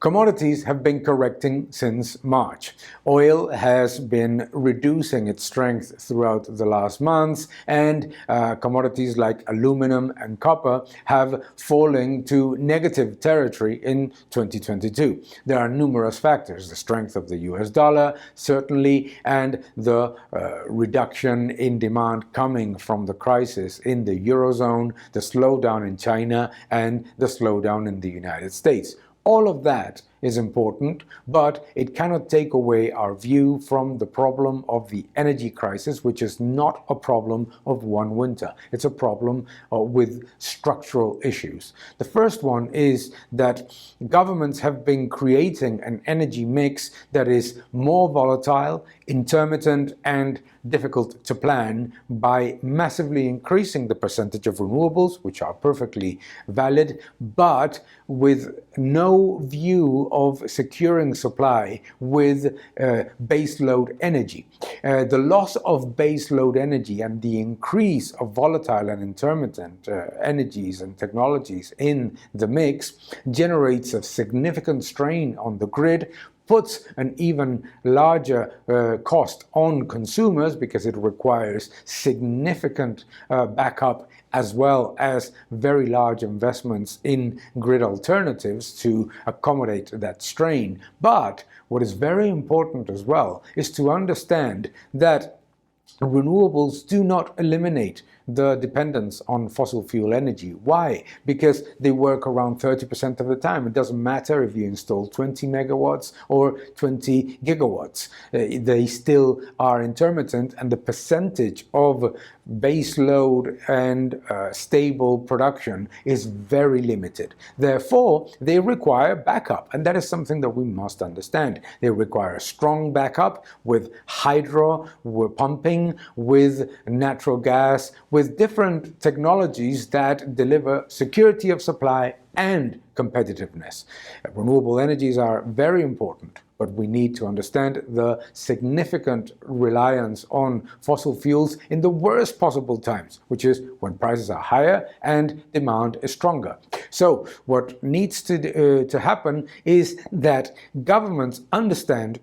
Commodities have been correcting since March. Oil has been reducing its strength throughout the last months, and commodities like aluminum and copper have fallen to negative territory in 2022. There are numerous factors: the strength of the US dollar, certainly, and the reduction in demand coming from the crisis in the Eurozone, the slowdown in China, and the slowdown in the United States. All of that is important, but it cannot take away our view from the problem of the energy crisis, which is not a problem of one winter. It's a problem with structural issues. The first one is that governments have been creating an energy mix that is more volatile, intermittent, and difficult to plan by massively increasing the percentage of renewables, which are perfectly valid, but with no view of securing supply with baseload energy. The loss of baseload energy and the increase of volatile and intermittent energies and technologies in the mix generates a significant strain on the grid, puts an even larger cost on consumers because it requires significant backup as well as very large investments in grid alternatives to accommodate that strain. But what is very important as well is to understand that renewables do not eliminate the dependence on fossil fuel energy. Why? Because they work around 30% of the time. It doesn't matter if you install 20 megawatts or 20 gigawatts. They still are intermittent, and the percentage of base load and stable production is very limited. Therefore, they require backup, and that is something that we must understand. They require a strong backup with hydro, with pumping, with natural gas, with different technologies that deliver security of supply and competitiveness. Renewable energies are very important, but we need to understand the significant reliance on fossil fuels in the worst possible times, which is when prices are higher and demand is stronger. So what needs to happen is that governments understand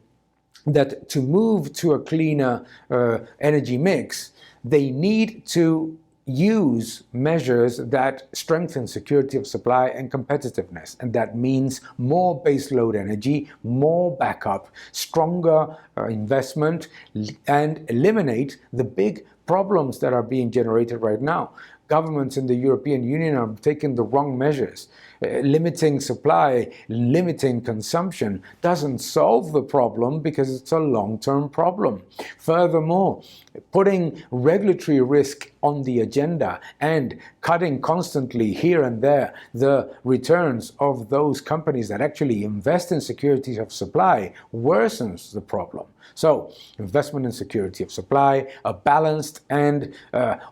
that to move to a cleaner energy mix, they need to use measures that strengthen security of supply and competitiveness. And that means more baseload energy, more backup, stronger investment, and eliminate the big problems that are being generated right now. Governments in the European Union are taking the wrong measures. Limiting supply, limiting consumption doesn't solve the problem because it's a long-term problem. Furthermore, putting regulatory risk on the agenda and cutting constantly here and there the returns of those companies that actually invest in security of supply worsens the problem. So, investment in security of supply, a balanced and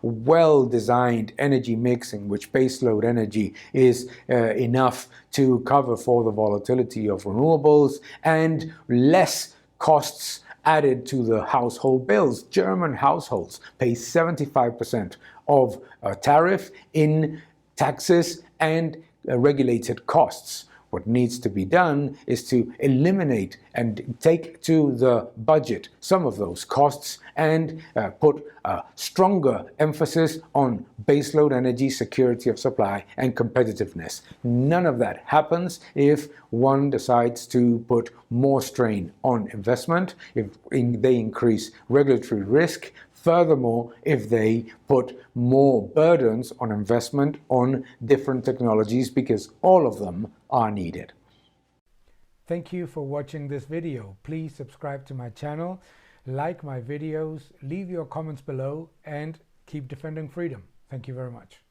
well-designed energy mix in which baseload energy is enough to cover for the volatility of renewables, and less costs added to the household bills. German households pay 75% of a tariff in taxes and regulated costs. What needs to be done is to eliminate and take to the budget some of those costs and put a stronger emphasis on baseload energy, security of supply, and competitiveness. None of that happens if one decides to put more strain on investment, if they increase regulatory risk. Furthermore, if they put more burdens on investment on different technologies, because all of them are needed. Thank you for watching this video. Please subscribe to my channel, like my videos, leave your comments below, and keep defending freedom. Thank you very much.